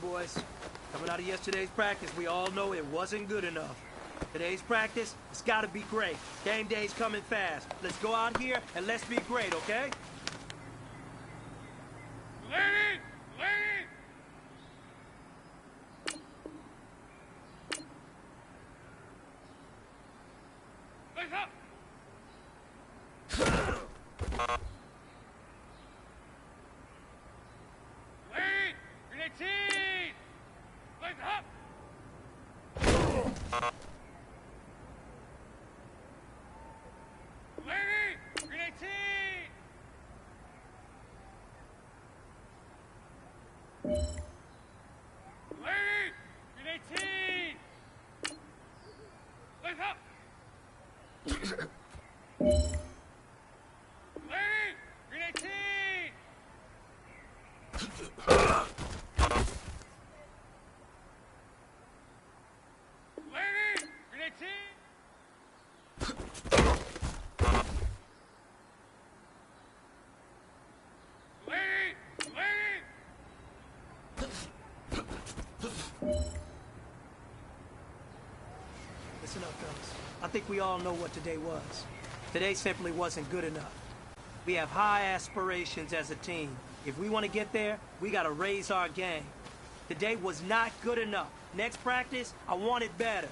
boys. Coming out of yesterday's practice, we all know it wasn't good enough. Today's practice, it's gotta be great. Game day's coming fast. Let's go out here and let's be great, okay? Lady! Lady! Face up! Lady! Grenade team! Face up! Lady! Grenade team! Lady! Grenade team! Face up! Lady! Grenade team! Lady! Grenade team! Lady! Lady! Listen up, fellas. I think we all know what today was. Today simply wasn't good enough. We have high aspirations as a team. If we want to get there, we got to raise our game. Today was not good enough. Next practice, I want it better.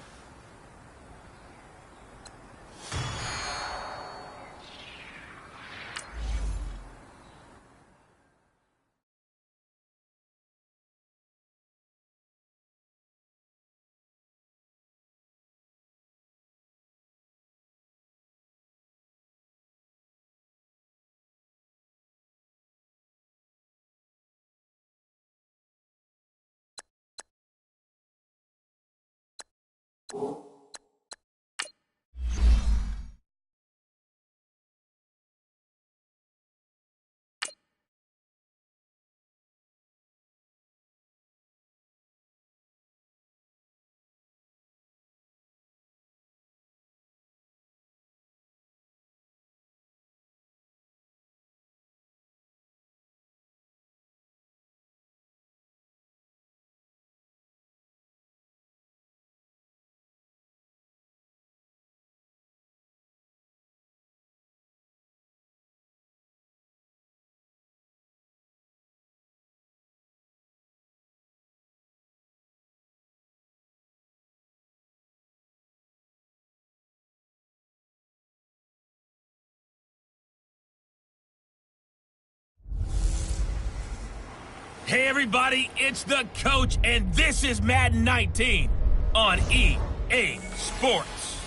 Hey everybody, it's the coach, and this is Madden 19 on EA Sports.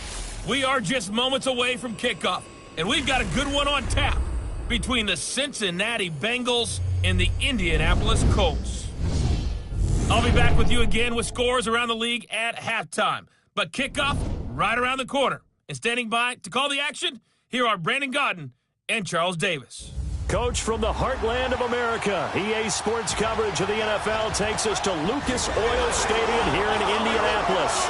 We are just moments away from kickoff, and we've got a good one on tap between the Cincinnati Bengals and the Indianapolis Colts. I'll be back with you again with scores around the league at halftime, but kickoff right around the corner. And standing by to call the action, here are Brandon Godden and Charles Davis. Coach, from the heartland of America, EA Sports coverage of the NFL takes us to Lucas Oil Stadium here in Indianapolis.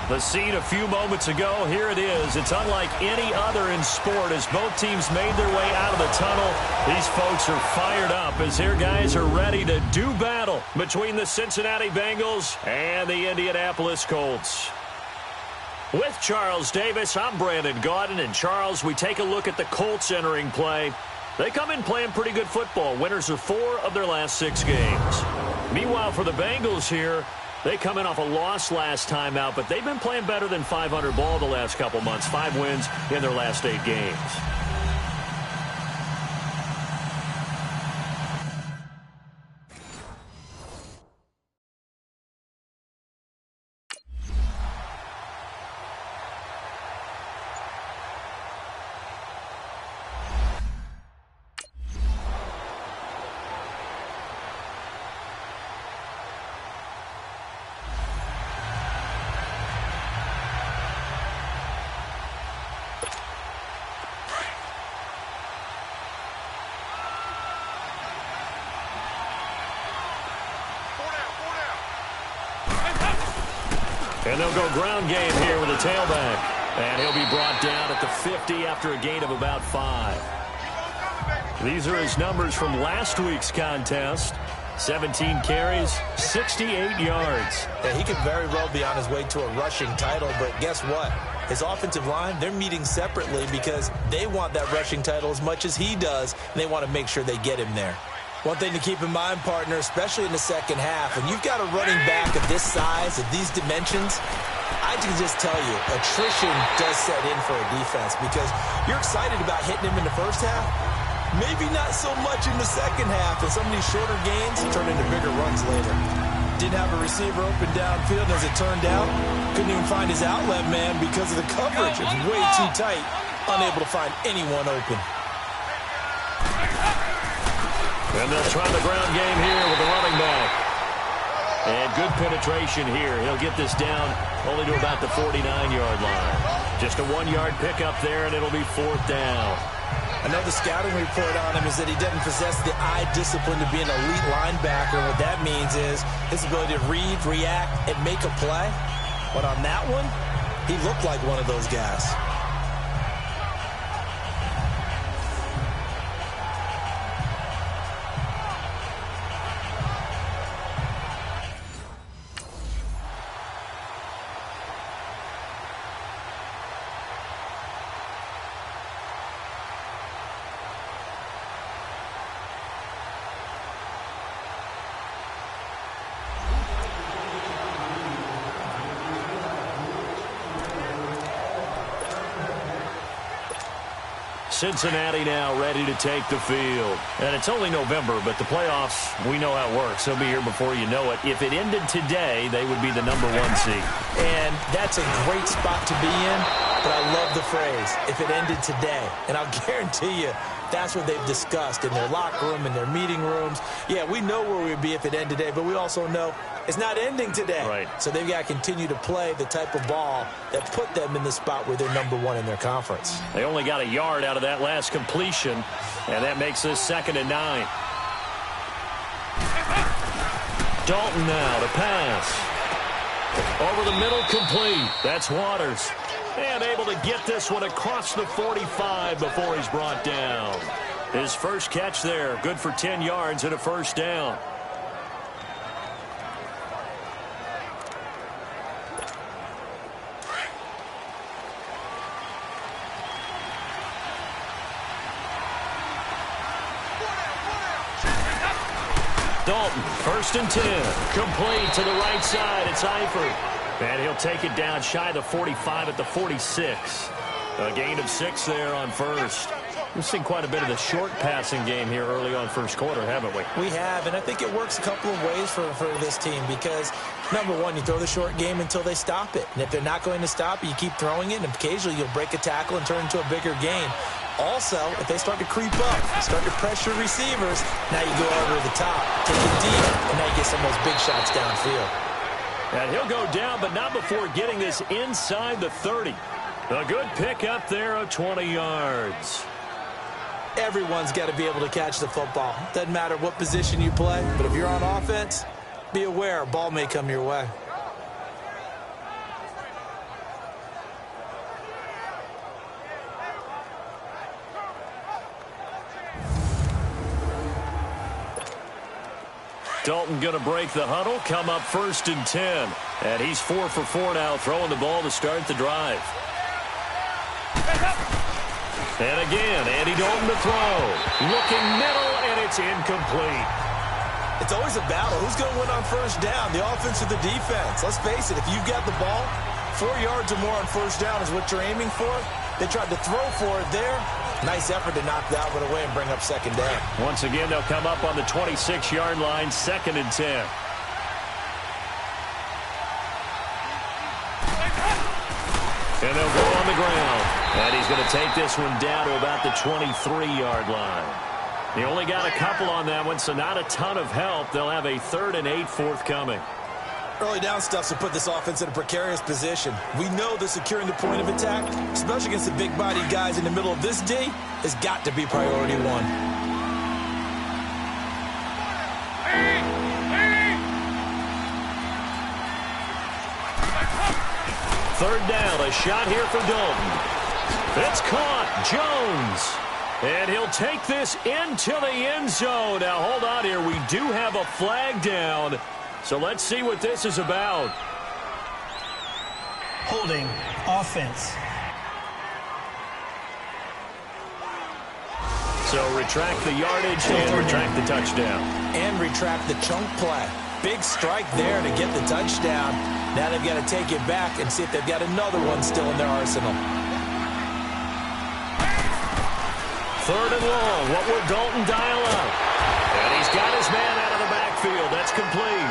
The scene a few moments ago, here it is. It's unlike any other in sport as both teams made their way out of the tunnel. These folks are fired up as their guys are ready to do battle between the Cincinnati Bengals and the Indianapolis Colts. With Charles Davis, I'm Brandon Godden, and Charles, we take a look at the Colts entering play. They come in playing pretty good football. Winners of 4 of their last 6 games. Meanwhile, for the Bengals here, they come in off a loss last time out, but they've been playing better than 500 ball the last couple months. 5 wins in their last 8 games. And they'll go ground game here with a tailback. And he'll be brought down at the 50 after a gain of about 5. These are his numbers from last week's contest. 17 carries, 68 yards. Yeah, he could very well be on his way to a rushing title, but guess what? His offensive line, they're meeting separately because they want that rushing title as much as he does, and they want to make sure they get him there. One thing to keep in mind, partner, especially in the second half, when you've got a running back of this size, of these dimensions, I can just tell you, attrition does set in for a defense because you're excited about hitting him in the first half. Maybe not so much in the second half, and some of these shorter gains turn into bigger runs later. Didn't have a receiver open downfield, and as it turned out, couldn't even find his outlet man because of the coverage. It's way too tight, unable to find anyone open. And they'll try the ground game here with the running back. And good penetration here. He'll get this down only to about the 49-yard line. Just a 1-yard pickup there, and it'll be 4th down. I know the scouting report on him is that he doesn't possess the eye discipline to be an elite linebacker. What that means is his ability to read, react, and make a play. But on that one, he looked like one of those guys. Cincinnati now ready to take the field. And it's only November, but the playoffs, we know how it works. They'll be here before you know it. If it ended today, they would be the number 1 seed. And that's a great spot to be in, but I love the phrase, if it ended today. And I'll guarantee you, that's what they've discussed in their locker room, in their meeting rooms. Yeah, we know where we would be if it ended today, but we also know it's not ending today. Right. So they've got to continue to play the type of ball that put them in the spot where they're number 1 in their conference. They only got a yard out of that last completion, and that makes this 2nd and 9. Dalton now to pass. Over the middle, complete. That's Waters. And able to get this one across the 45 before he's brought down. His first catch there, good for 10 yards and a 1st down. Dalton, 1st and 10. Complete to the right side. It's Eifert. And he'll take it down shy of the 45 at the 46. A gain of 6 there on 1st. We've seen quite a bit of the short passing game here early on 1st quarter, haven't we? We have, and I think it works a couple of ways for this team because, number 1, you throw the short game until they stop it. And if they're not going to stop it, you keep throwing it, and occasionally you'll break a tackle and turn into a bigger gain. Also, if they start to creep up, start to pressure receivers, now you go over the top, take it deep, and now you get some of those big shots downfield. And he'll go down, but not before getting this inside the 30. A good pickup there of 20 yards. Everyone's got to be able to catch the football. Doesn't matter what position you play, but if you're on offense, be aware a ball may come your way. Dalton going to break the huddle, come up 1st and 10. And he's 4 for 4 now, throwing the ball to start the drive. And again, Andy Dalton to throw. Looking middle, and it's incomplete. It's always a battle. Who's going to win on 1st down, the offense or the defense? Let's face it, if you've got the ball, 4 yards or more on 1st down is what you're aiming for. They tried to throw for it there. Nice effort to knock that one away and bring up 2nd down. Once again, they'll come up on the 26-yard line, 2nd and 10. And they'll go on the ground. And he's going to take this one down to about the 23-yard line. He only got a couple on that one, so not a ton of help. They'll have a 3rd and 8 forthcoming. Early down stuff to put this offense in a precarious position. We know that securing the point of attack, especially against the big-bodied guys in the middle of this D, has got to be priority 1. Third down, a shot here for Dalton. It's caught. Jones. And he'll take this into the end zone. Now, hold on here. We do have a flag down. So let's see what this is about. Holding offense. So retract the yardage and retract the touchdown. And retract the chunk play. Big strike there to get the touchdown. Now they've got to take it back and see if they've got another one still in their arsenal. Third and long. What will Dalton dial up? And he's got his man out of the backfield. That's complete.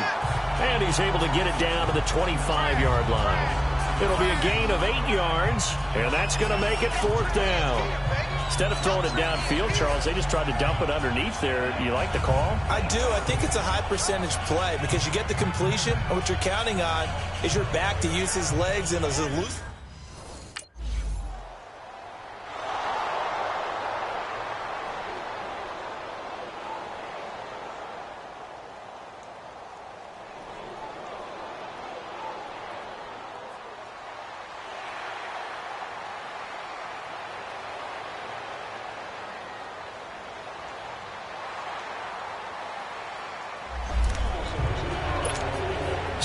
And he's able to get it down to the 25-yard line. It'll be a gain of 8 yards, and that's going to make it 4th down. Instead of throwing it downfield, Charles, they just tried to dump it underneath there. You like the call? I do. I think it's a high percentage play because you get the completion, and what you're counting on is your back to use his legs and as a loose.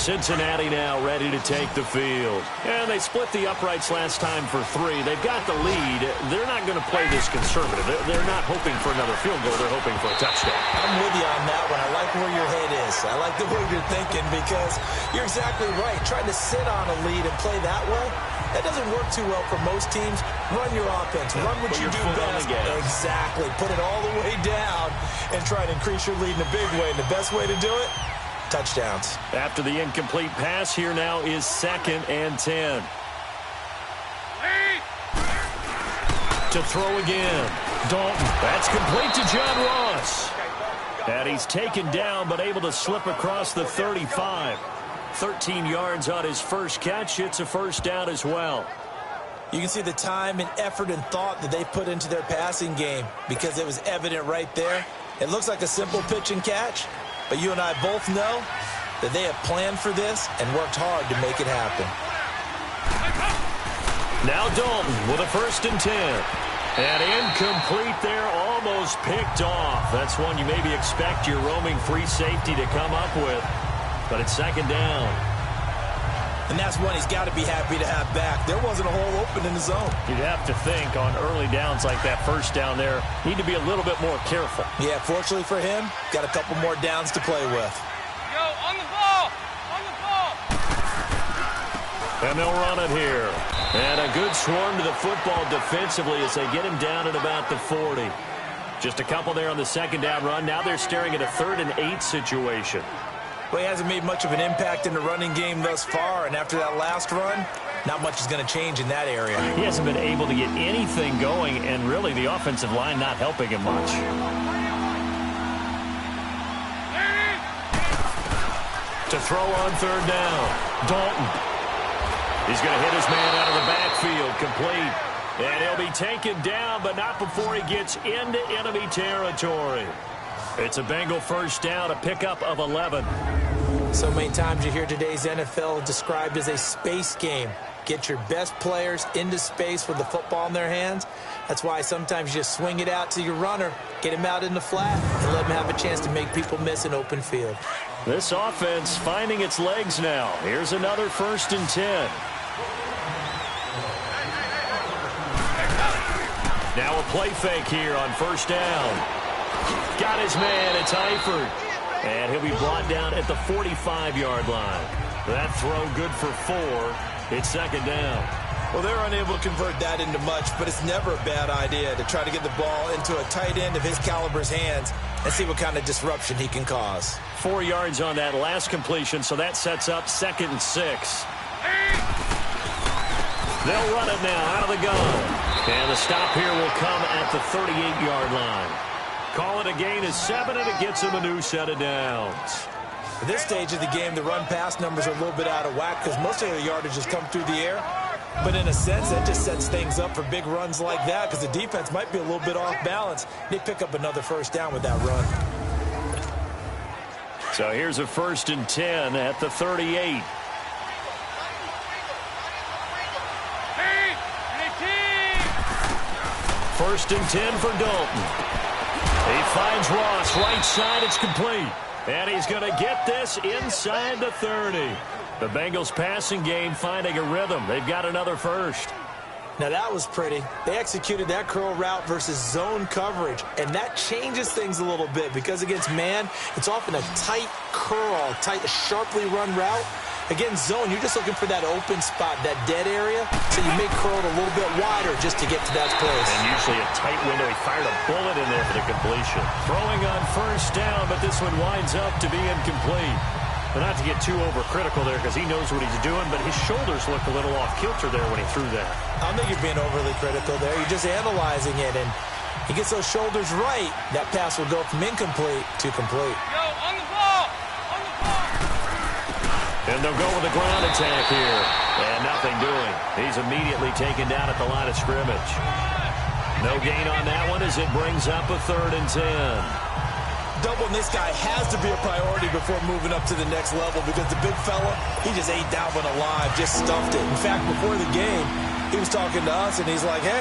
Cincinnati now ready to take the field. And they split the uprights last time for 3. They've got the lead. They're not going to play this conservative. They're not hoping for another field goal. They're hoping for a touchdown. I'm with you on that one. I like where your head is. I like the way you're thinking because you're exactly right. Trying to sit on a lead and play that way, that doesn't work too well for most teams. Run your offense. Run what you do best. Exactly. Put it all the way down and try to increase your lead in a big way. And the best way to do it, touchdowns. After the incomplete pass, here now is 2nd and 10. To throw again. Dalton. That's complete to John Ross. And he's taken down but able to slip across the 35. 13 yards on his first catch. It's a 1st down as well. You can see the time and effort and thought that they put into their passing game because it was evident right there. It looks like a simple pitch and catch, but you and I both know that they have planned for this and worked hard to make it happen. Now Dalton with a 1st and 10. And incomplete there, almost picked off. That's one you maybe expect your roaming free safety to come up with. But it's 2nd down. And that's one he's got to be happy to have back. There wasn't a hole open in the zone. You'd have to think on early downs like that 1st down there, need to be a little bit more careful. Yeah, fortunately for him, got a couple more downs to play with. Go, on the ball! On the ball! And they'll run it here. And a good swarm to the football defensively as they get him down at about the 40. Just a couple there on the 2nd down run. Now they're staring at a 3rd and 8 situation. Well, he hasn't made much of an impact in the running game thus far, and after that last run, not much is going to change in that area. He hasn't been able to get anything going, and really the offensive line not helping him much. To throw on 3rd down, Dalton. He's going to hit his man out of the backfield, complete. And he'll be taken down, but not before he gets into enemy territory. It's a Bengal 1st down, a pickup of 11. So many times you hear today's NFL described as a space game. Get your best players into space with the football in their hands. That's why sometimes you just swing it out to your runner, get him out in the flat, and let him have a chance to make people miss an open field. This offense finding its legs now. Here's another 1st and 10. Now a play fake here on 1st down. Got his man, it's Eifert. And he'll be brought down at the 45-yard line. That throw good for 4. It's 2nd down. Well, they're unable to convert that into much, but it's never a bad idea to try to get the ball into a tight end of his caliber's hands and see what kind of disruption he can cause. 4 yards on that last completion, so that sets up 2nd and 6. They'll run it now out of the gun. And the stop here will come at the 38-yard line. Call it a gain of 7, and it gets him a new set of downs. At this stage of the game, the run-pass numbers are a little bit out of whack because most of the yardage has come through the air. But in a sense, that just sets things up for big runs like that because the defense might be a little bit off balance. They pick up another 1st down with that run. So here's a 1st and 10 at the 38. First and 10 for Dalton. He finds Ross, right side, it's complete. And he's going to get this inside the 30. The Bengals passing game finding a rhythm. They've got another first. Now that was pretty. They executed that curl route versus zone coverage, and that changes things a little bit because against man, it's often a tight curl, sharply run route. Against zone, you're just looking for that open spot, that dead area, so you may curl it a little bit wider just to get to that place. And usually a tight window. He fired a bullet in there for the completion. Throwing on first down, but this one winds up to be incomplete. But not to get too overcritical there because he knows what he's doing, but his shoulders looked a little off kilter there when he threw that. I don't think you're being overly critical there. You're just analyzing it, and he gets those shoulders right. That pass will go from incomplete to complete. Yo, on the ball! On the ball! And they'll go with a ground attack here. And nothing doing. He's immediately taken down at the line of scrimmage. No gain on that one as it brings up a 3rd and 10. Doubling this guy has to be a priority before moving up to the next level because the big fella, he just ate that one alive, just stuffed it. In fact, before the game, he was talking to us, and he's like, hey,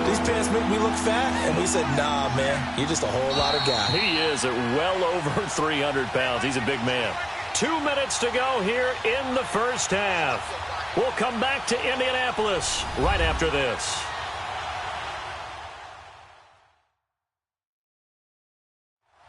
these pants make me look fat. And we said, nah, man, you're just a whole lot of guy. He is at well over 300 pounds. He's a big man. 2 minutes to go here in the first half. We'll come back to Indianapolis right after this.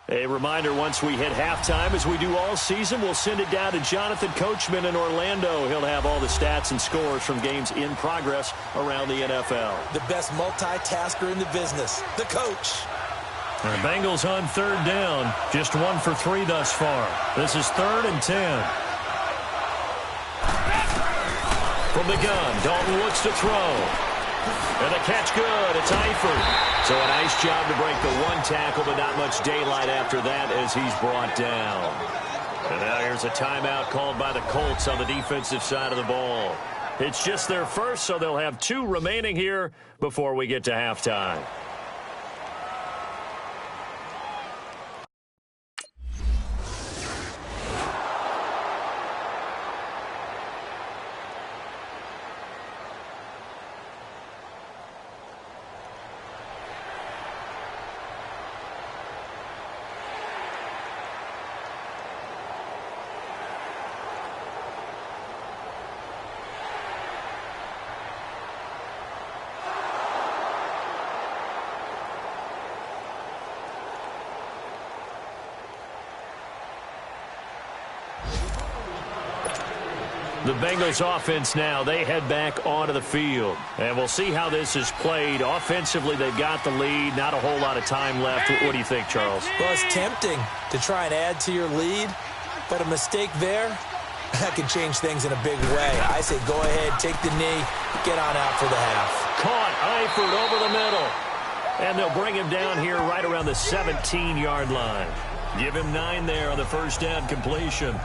A reminder, once we hit halftime, as we do all season, we'll send it down to Jonathan Coachman in Orlando. He'll have all the stats and scores from games in progress around the NFL. The best multitasker in the business, the coach. The Bengals on 3rd down, just 1 for 3 thus far. This is 3rd and 10. From the gun, Dalton looks to throw. And the catch good. It's Eifert. So a nice job to break the 1 tackle, but not much daylight after that as he's brought down. And now here's a timeout called by the Colts on the defensive side of the ball. It's just their first, so they'll have 2 remaining here before we get to halftime. The Bengals offense now, they head back onto the field. And we'll see how this is played. Offensively, they've got the lead. Not a whole lot of time left. What do you think, Charles? Well, it's tempting to try and add to your lead, but a mistake there, that can change things in a big way. I say go ahead, take the knee, get on out for the half. Caught Eifert over the middle. And they'll bring him down here right around the 17-yard line. Give him 9 there on the first down completion.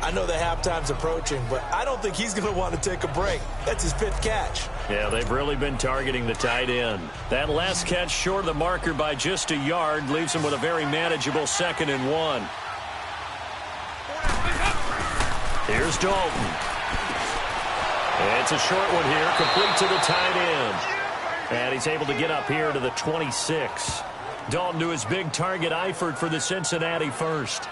I know the halftime's approaching, but I don't think he's going to want to take a break. That's his 5th catch. Yeah, they've really been targeting the tight end. That last catch short of the marker by just a yard leaves him with a very manageable 2nd and 1. Here's Dalton. It's a short one here, complete to the tight end. And he's able to get up here to the 26. Dalton to his big target, Eifert, for the Cincinnati first.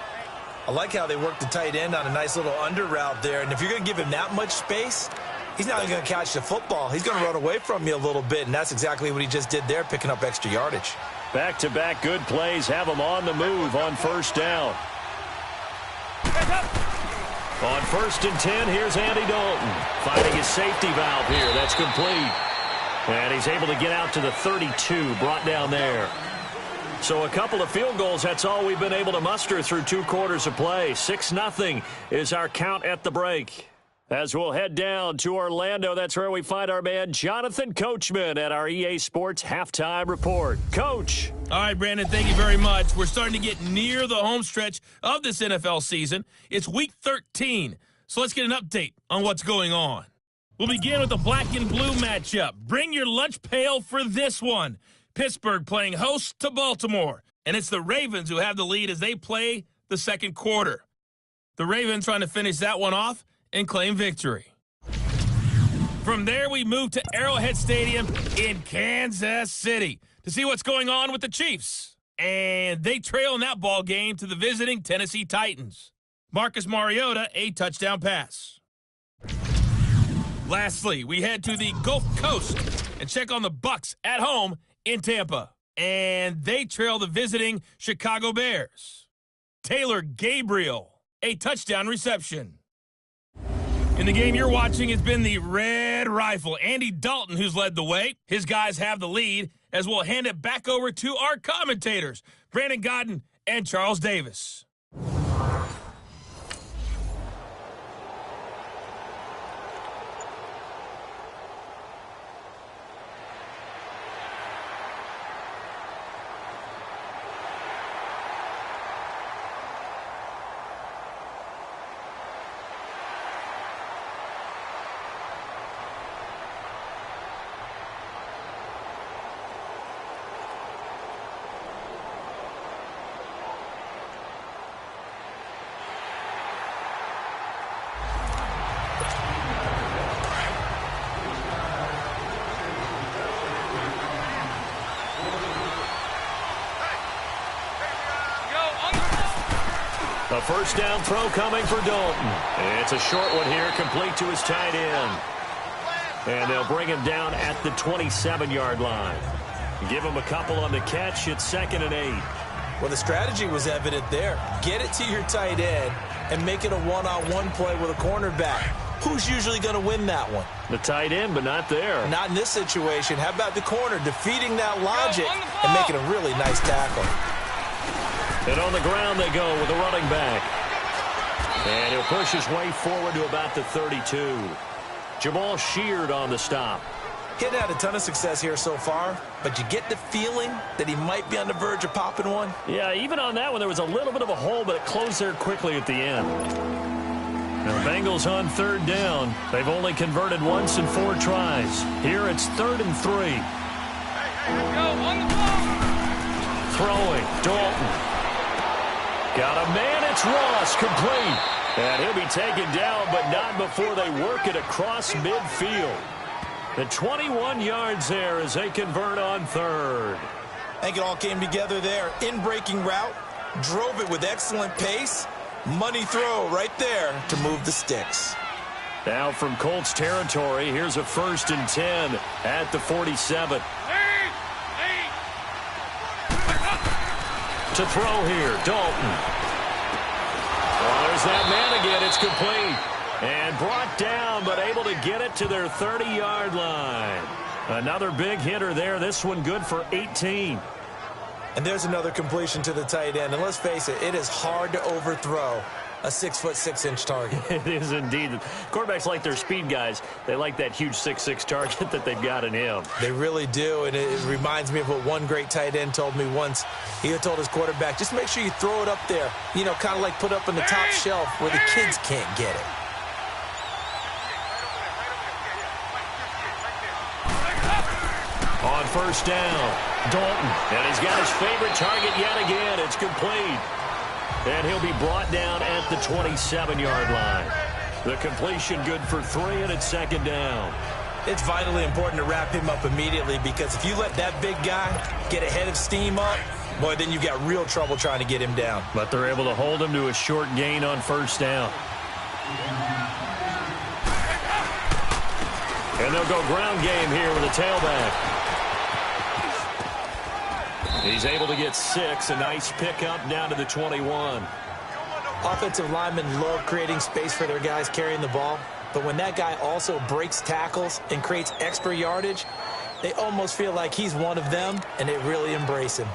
I like how they work the tight end on a nice little under route there. And if you're going to give him that much space, he's not going to catch the football. He's going to run away from you a little bit, and that's exactly what he just did there, picking up extra yardage. Back-to-back good plays have him on the move on first down. On 1st and 10, here's Andy Dalton. Finding his safety valve here. That's complete. And he's able to get out to the 32, brought down there. So a couple of field goals, that's all we've been able to muster through 2 quarters of play. 6-0 is our count at the break. As we'll head down to Orlando, that's where we find our man Jonathan Coachman at our EA Sports Halftime Report. Coach. All right, Brandon, thank you very much. We're starting to get near the home stretch of this NFL season. It's Week 13, so let's get an update on what's going on. We'll begin with the black and blue matchup. Bring your lunch pail for this one. Pittsburgh playing host to Baltimore, and it's the Ravens who have the lead as they play the second quarter. The Ravens trying to finish that one off and claim victory. From there, we move to Arrowhead Stadium in Kansas City to see what's going on with the Chiefs. And they trail in that ball game to the visiting Tennessee Titans. Marcus Mariota, a touchdown pass. Lastly, we head to the Gulf Coast and check on the Bucs at home in Tampa. And they trail the visiting Chicago Bears. Taylor Gabriel, a touchdown reception. In the game you're watching, it's been the Red Rifle, Andy Dalton, who's led the way. His guys have the lead, as we'll hand it back over to our commentators, Brandon Godden and Charles Davis. A first down throw coming for Dalton. It's a short one here, complete to his tight end. And they'll bring him down at the 27-yard line. Give him a couple on the catch. It's 2nd and 8. Well, the strategy was evident there. Get it to your tight end and make it a one-on-one play with a cornerback. Who's usually going to win that one? The tight end, but not there. Not in this situation. How about the corner defeating that logic and making a really nice tackle? And on the ground they go with the running back. And he'll push his way forward to about the 32. Jamal Sheard on the stop. He hadn't had a ton of success here so far, but you get the feeling that he might be on the verge of popping one. Yeah, even on that one, there was a little bit of a hole, but it closed there quickly at the end. Now, the Bengals on 3rd down. They've only converted once in 4 tries. Here it's 3rd and 3. Go on the ball. Throwing, Dalton. Got a man, it's Ross, complete. And he'll be taken down, but not before they work it across midfield. The 21 yards there as they convert on 3rd. I think it all came together there. In-breaking route, drove it with excellent pace. Money throw right there to move the sticks. Now from Colts territory, here's a 1st and 10 at the 47. To throw here, Dalton. Well, there's that man again. It's complete. And brought down, but able to get it to their 30-yard line. Another big hitter there. This one good for 18. And there's another completion to the tight end. And let's face it, it is hard to overthrow a 6'6" target. It is indeed. Quarterbacks like their speed guys. They like that huge 6'6" target that they've got in him. They really do, and it reminds me of what one great tight end told me once. He had told his quarterback, just make sure you throw it up there, you know, kind of like put up on the top shelf where the kids can't get it. On 1st down, Dalton. And he's got his favorite target yet again. It's complete. And he'll be brought down at the 27-yard line. The completion good for 3, and it's 2nd down. It's vitally important to wrap him up immediately, because if you let that big guy get a head of steam up, boy, then you've got real trouble trying to get him down. But they're able to hold him to a short gain on 1st down. And they'll go ground game here with a tailback. He's able to get 6. A nice pickup down to the 21. Offensive linemen love creating space for their guys carrying the ball, but when that guy also breaks tackles and creates extra yardage, they almost feel like he's one of them, and they really embrace him.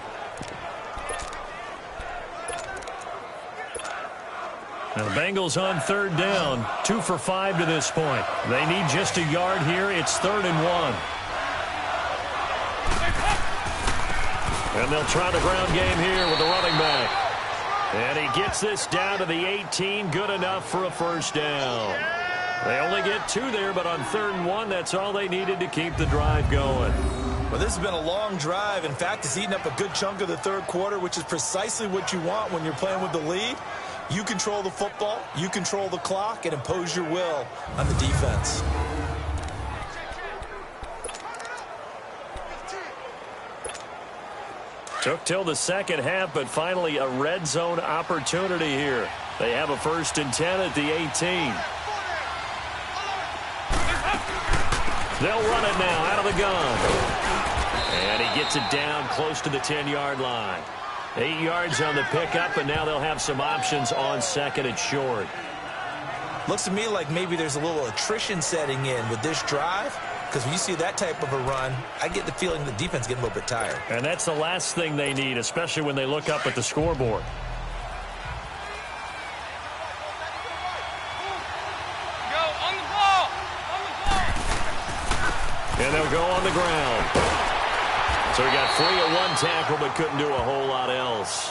Now the Bengals on 3rd down, 2 for 5 to this point. They need just a yard here. It's 3rd and 1. And they'll try the ground game here with the running back. And he gets this down to the 18. Good enough for a 1st down. They only get 2 there, but on 3rd and 1, that's all they needed to keep the drive going. Well, this has been a long drive. In fact, it's eaten up a good chunk of the 3rd quarter, which is precisely what you want when you're playing with the lead. You control the football, you control the clock, and impose your will on the defense. Took till the second half, but finally a red zone opportunity here. They have a 1st and 10 at the 18. They'll run it now out of the gun. And he gets it down close to the 10-yard line. 8 yards on the pickup, and now they'll have some options on 2nd and short. Looks to me like maybe there's a little attrition setting in with this drive. Because when you see that type of a run, I get the feeling the defense getting a little bit tired. And that's the last thing they need, especially when they look up at the scoreboard. Go on the ball. And they'll go on the ground. So he got free of one tackle but couldn't do a whole lot else.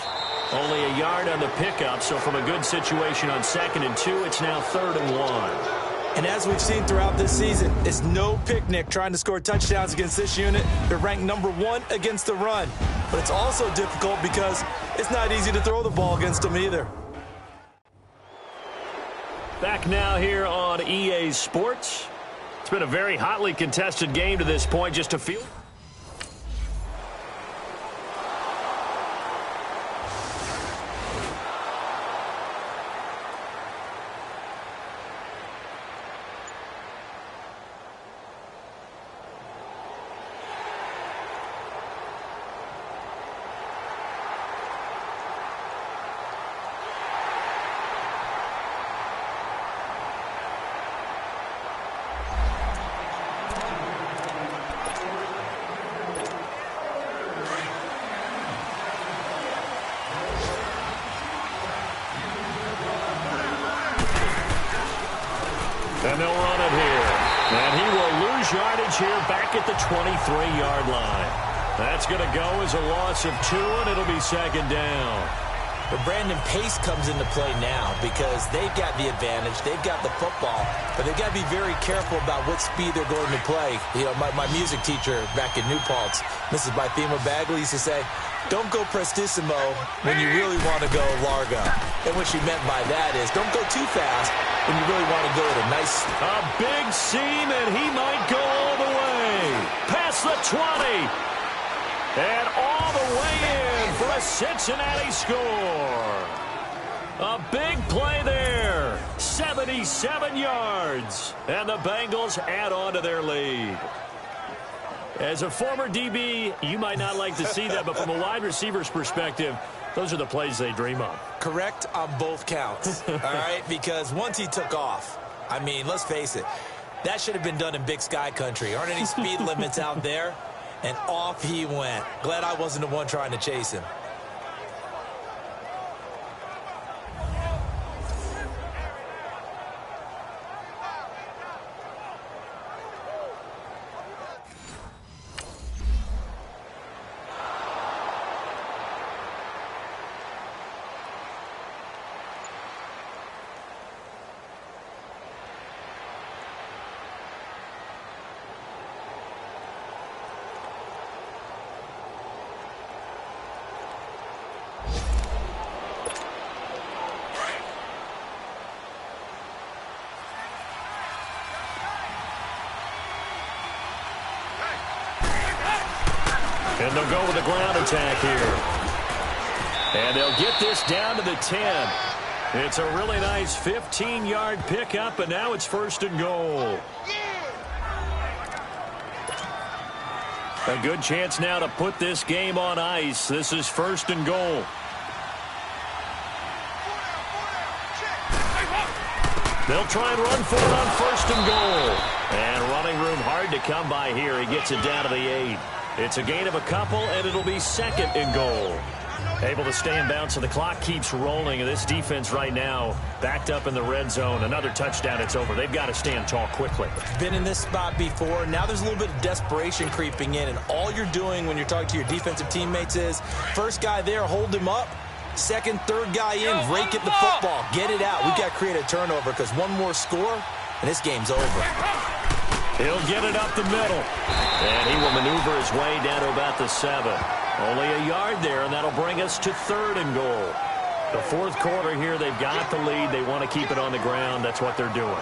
Only a yard on the pickup, so from a good situation on 2nd and 2, it's now 3rd and 1. And as we've seen throughout this season, it's no picnic trying to score touchdowns against this unit. They're ranked number 1 against the run. But it's also difficult because it's not easy to throw the ball against them either. Back now here on EA Sports. It's been a very hotly contested game to this point, just a few. And they'll run it here. And he will lose yardage here back at the 23-yard line. That's going to go as a loss of 2, and it'll be 2nd down. But Brandon, pace comes into play now because they've got the advantage. They've got the football, but they've got to be very careful about what speed they're going to play. You know, my music teacher back in New Paltz, Mrs. Bythema Bagley, used to say, don't go prestissimo when you really want to go largo. And what she meant by that is don't go too fast when you really want to go at a nice... A big seam, and he might go all the way. Past the 20. And all the way in for a Cincinnati score. A big play there. 77 yards. And the Bengals add on to their lead. As a former DB, you might not like to see that, but from a wide receiver's perspective, those are the plays they dream of. Correct on both counts, all right? Because once he took off, I mean, let's face it, that should have been done in Big Sky Country. Aren't any speed limits out there? And off he went. Glad I wasn't the one trying to chase him. And they'll go with a ground attack here. And they'll get this down to the 10. It's a really nice 15-yard pickup, and now it's 1st and goal. A good chance now to put this game on ice. This is 1st and goal. They'll try and run for it on 1st and goal. And running room hard to come by here. He gets it down to the 8. It's a gain of a couple, and it'll be 2nd and goal. Able to stay in bounds, so the clock keeps rolling. And this defense right now backed up in the red zone. Another touchdown, it's over. They've got to stand tall quickly. Been in this spot before. Now there's a little bit of desperation creeping in, and all you're doing when you're talking to your defensive teammates is first guy there, hold him up. Second, third guy in, rake at the football. Get it out. We've got to create a turnover because one more score, and this game's over. He'll get it up the middle. And he will maneuver his way down to about the 7. Only a yard there, and that'll bring us to 3rd and goal. The 4th quarter here, they've got the lead. They want to keep it on the ground. That's what they're doing.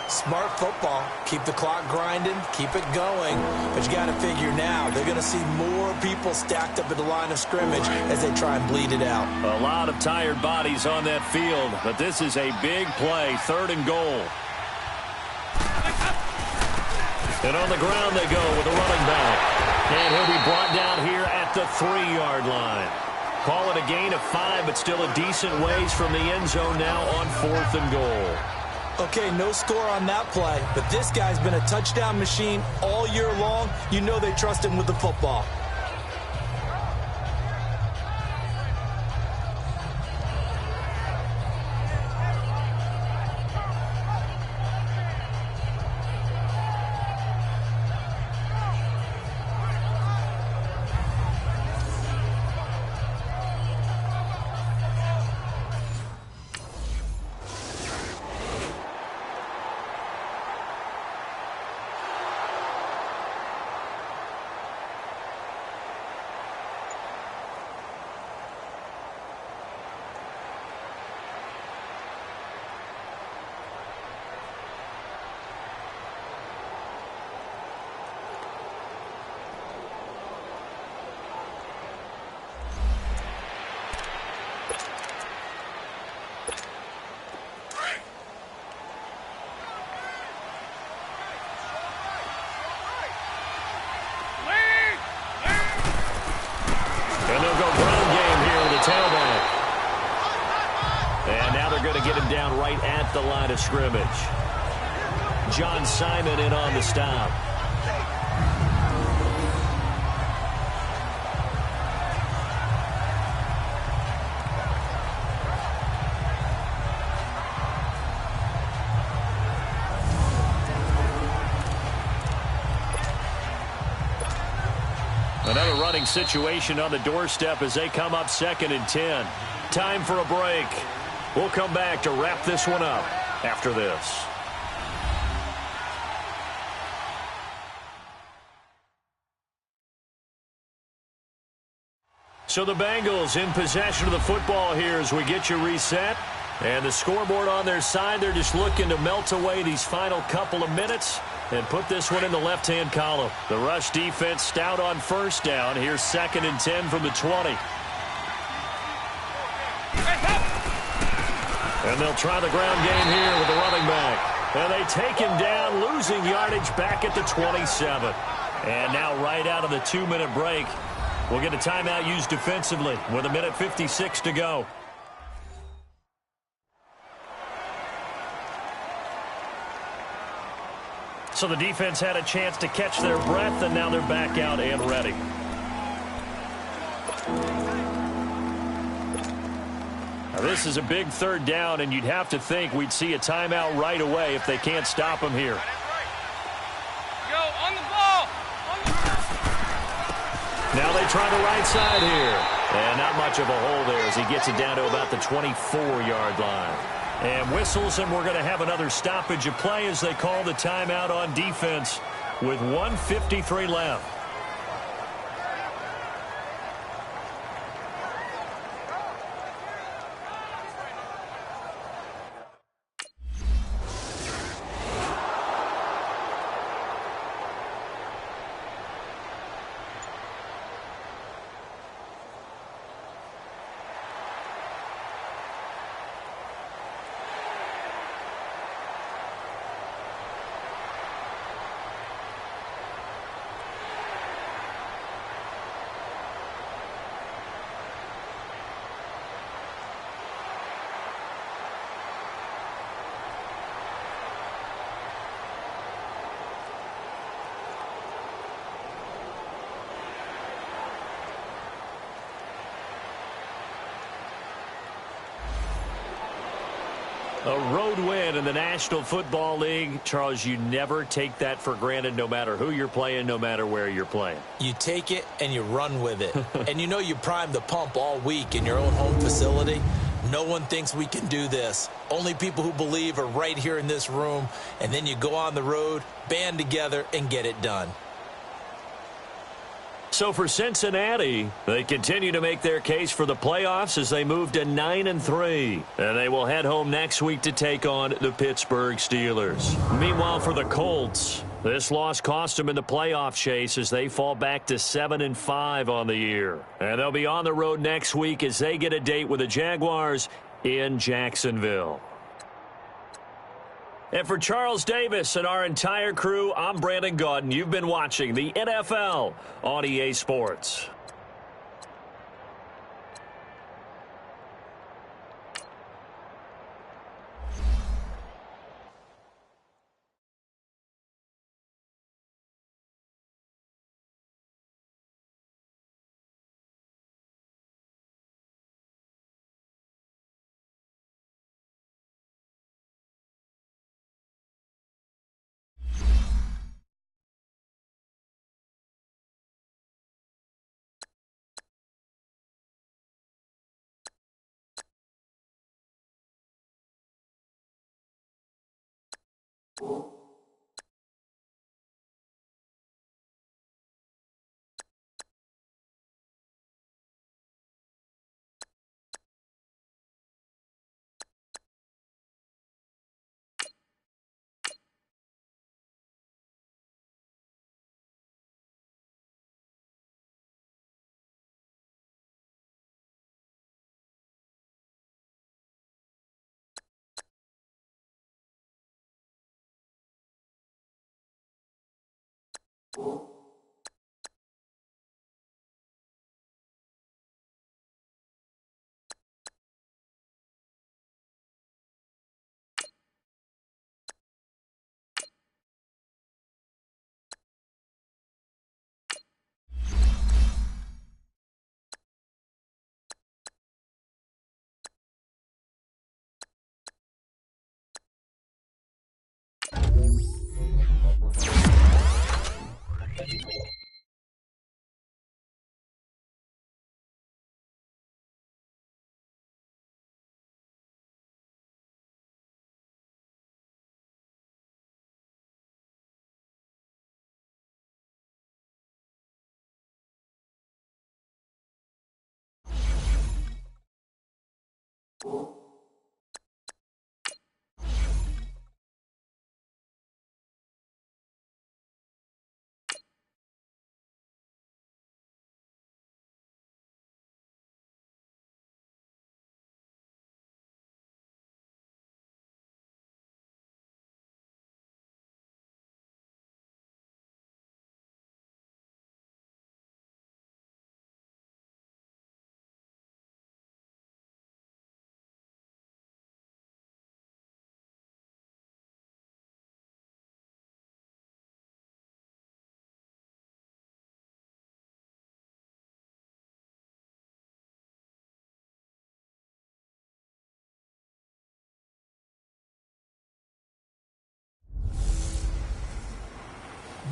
Smart football. Keep the clock grinding, keep it going. But you got to figure now, they're going to see more people stacked up at the line of scrimmage as they try and bleed it out. A lot of tired bodies on that field, but this is a big play, 3rd and goal. And on the ground they go with the running back. And he'll be brought down here at the 3-yard line. Call it a gain of 5, but still a decent ways from the end zone now on 4th and goal. Okay, no score on that play, but this guy's been a touchdown machine all year long. You know they trust him with the football. And they'll go ground game here with the tailback. And now they're going to get him down right at the line of scrimmage. John Simon in on the stop. Another running situation on the doorstep as they come up 2nd and 10. Time for a break. We'll come back to wrap this one up after this. So the Bengals in possession of the football here as we get you reset. And the scoreboard on their side, they're just looking to melt away these final couple of minutes and put this one in the left-hand column. The rush defense stout on 1st down. Here's 2nd and 10 from the 20. And they'll try the ground game here with the running back. And they take him down, losing yardage back at the 27. And now right out of the 2-minute break, we'll get a timeout used defensively with 1:56 to go. So the defense had a chance to catch their breath, and now they're back out and ready. Now this is a big 3rd down, and you'd have to think we'd see a timeout right away if they can't stop him here. Go on the ball. Now they try the right side here. And not much of a hole there as he gets it down to about the 24-yard line. And whistles, and we're going to have another stoppage of play as they call the timeout on defense with 1:53 left. A road win in the National Football League. Charles, you never take that for granted no matter who you're playing, no matter where you're playing. You take it and you run with it. And you know you primed the pump all week in your own home facility. No one thinks we can do this. Only people who believe are right here in this room. And then you go on the road, band together, and get it done. So for Cincinnati, they continue to make their case for the playoffs as they move to 9-3. And they will head home next week to take on the Pittsburgh Steelers. Meanwhile, for the Colts, this loss cost them in the playoff chase as they fall back to 7-5 on the year. And they'll be on the road next week as they get a date with the Jaguars in Jacksonville. And for Charles Davis and our entire crew, I'm Brandon Gaudin. You've been watching the NFL on EA Sports.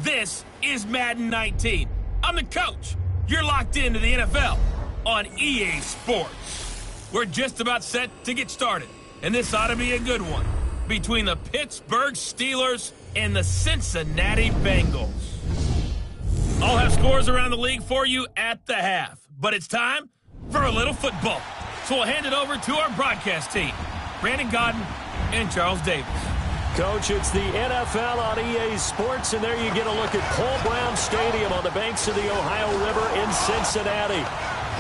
This is Madden 19. I'm the coach. You're locked into the NFL on EA Sports. We're just about set to get started, and this ought to be a good one between the Pittsburgh Steelers and the Cincinnati Bengals. I'll have scores around the league for you at the half, but it's time for a little football. So we'll hand it over to our broadcast team, Brandon Gaudin and Charles Davis. Coach, it's the NFL on EA Sports, and there you get a look at Paul Brown Stadium on the banks of the Ohio River in Cincinnati.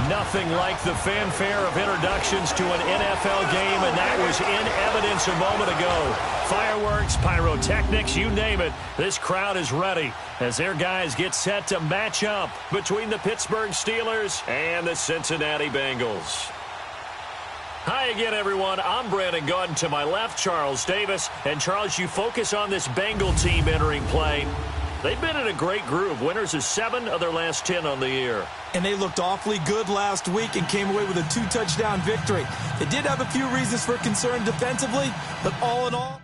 Nothing like the fanfare of introductions to an NFL game, and that was in evidence a moment ago. Fireworks, pyrotechnics, you name it. This crowd is ready as their guys get set to match up between the Pittsburgh Steelers and the Cincinnati Bengals. Hi again, everyone. I'm Brandon Gaudin. To my left, Charles Davis. And, Charles, you focus on this Bengal team entering play. They've been in a great groove. Winners of 7 of their last 10 on the year. And they looked awfully good last week and came away with a 2-touchdown victory. They did have a few reasons for concern defensively, but all in all...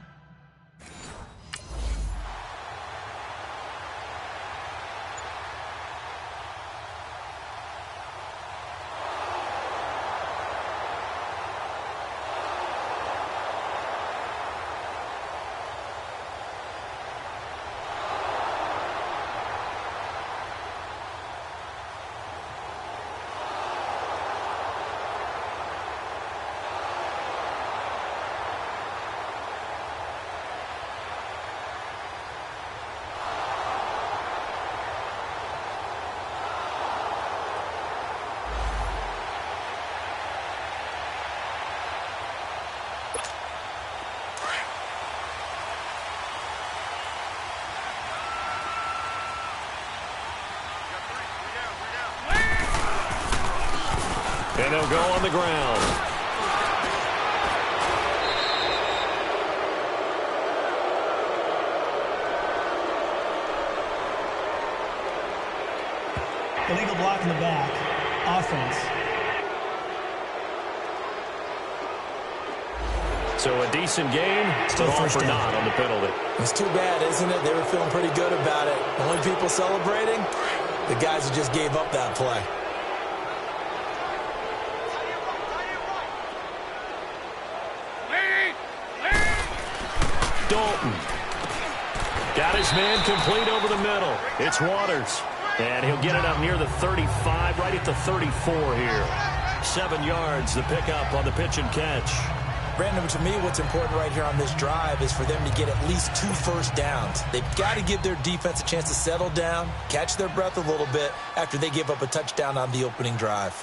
And they'll go on the ground. Illegal block in the back. Offense. So a decent game, Still all first for down. naught on the penalty. It's too bad, isn't it? They were feeling pretty good about it. The only people celebrating, the guys who just gave up that play. Dalton. Got his man complete over the middle. It's Waters. And he'll get it up near the 35, right at the 34 here. 7 yards, the pickup on the pitch and catch. Brandon, to me, what's important right here on this drive is for them to get at least 2 first downs. They've got to give their defense a chance to settle down, catch their breath a little bit after they give up a touchdown on the opening drive.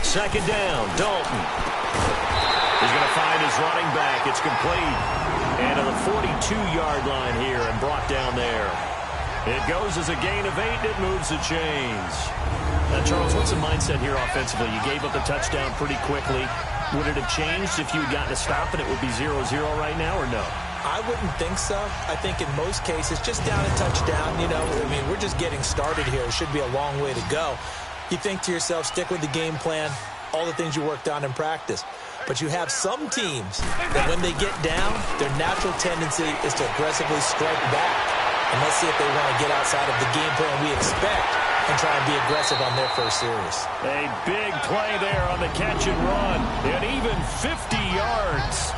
Second down, Dalton. He's going to find his running back. It's complete. And to the 42-yard line here and brought down there. It goes as a gain of 8, and it moves the chains. Now, Charles, what's the mindset here offensively? You gave up the touchdown pretty quickly. Would it have changed if you had gotten a stop and it would be 0-0 right now, or no? I wouldn't think so. I think in most cases, just down a touchdown, you know, I mean, we're just getting started here. It should be a long way to go. You think to yourself, stick with the game plan, all the things you worked on in practice. But you have some teams that when they get down, their natural tendency is to aggressively strike back. And let's see if they want to get outside of the game plan we expect and try and be aggressive on their first series. A big play there on the catch and run. And even 50 yards.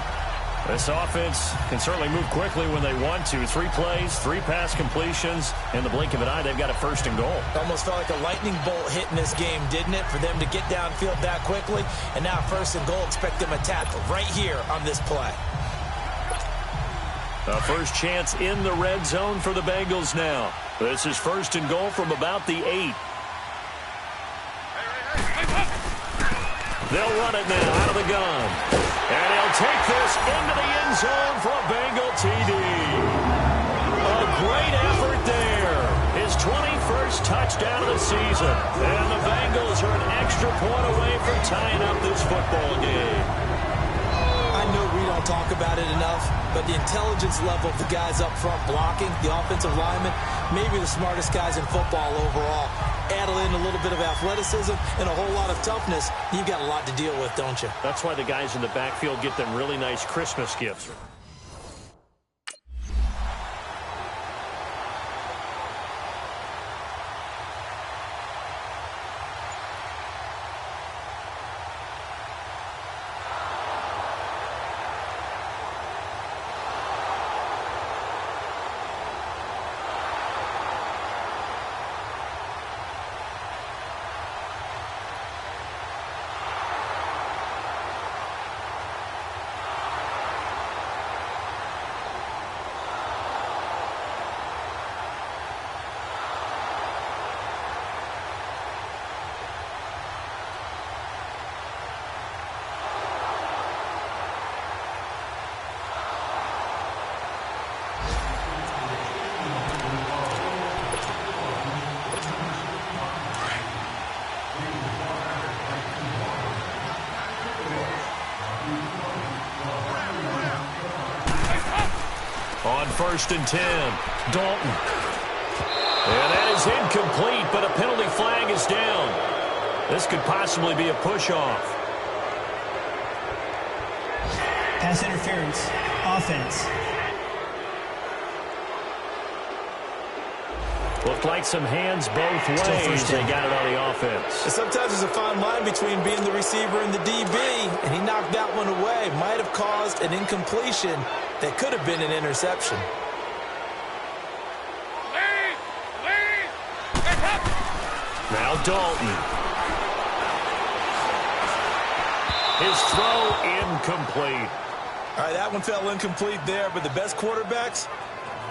This offense can certainly move quickly when they want to. 3 plays, 3 pass completions. In the blink of an eye, they've got a first and goal. It almost felt like a lightning bolt hit in this game, didn't it? For them to get downfield that quickly. And now first and goal, expect them to tackle right here on this play. A first chance in the red zone for the Bengals now. This is first and goal from about the 8. They'll run it now out of the gun. And he'll take this into the end zone for a Bengal TD. A great effort there. His 21st touchdown of the season. And the Bengals are an extra point away from tying up this football game. I know we don't talk about it enough, but the intelligence level of the guys up front blocking, the offensive linemen, maybe the smartest guys in football overall. Add in a little bit of athleticism and a whole lot of toughness, you've got a lot to deal with, don't you? That's why the guys in the backfield get them really nice Christmas gifts. On first and 10, Dalton. And that is incomplete, but a penalty flag is down. This could possibly be a push-off. Pass interference. Offense. Looked like some hands both ways. They got it on the offense. And sometimes there's a fine line between being the receiver and the DB, and he knocked that one away. Might have caused an incompletion that could have been an interception. Now Dalton. His throw incomplete. All right, that one fell incomplete there, but the best quarterbacks,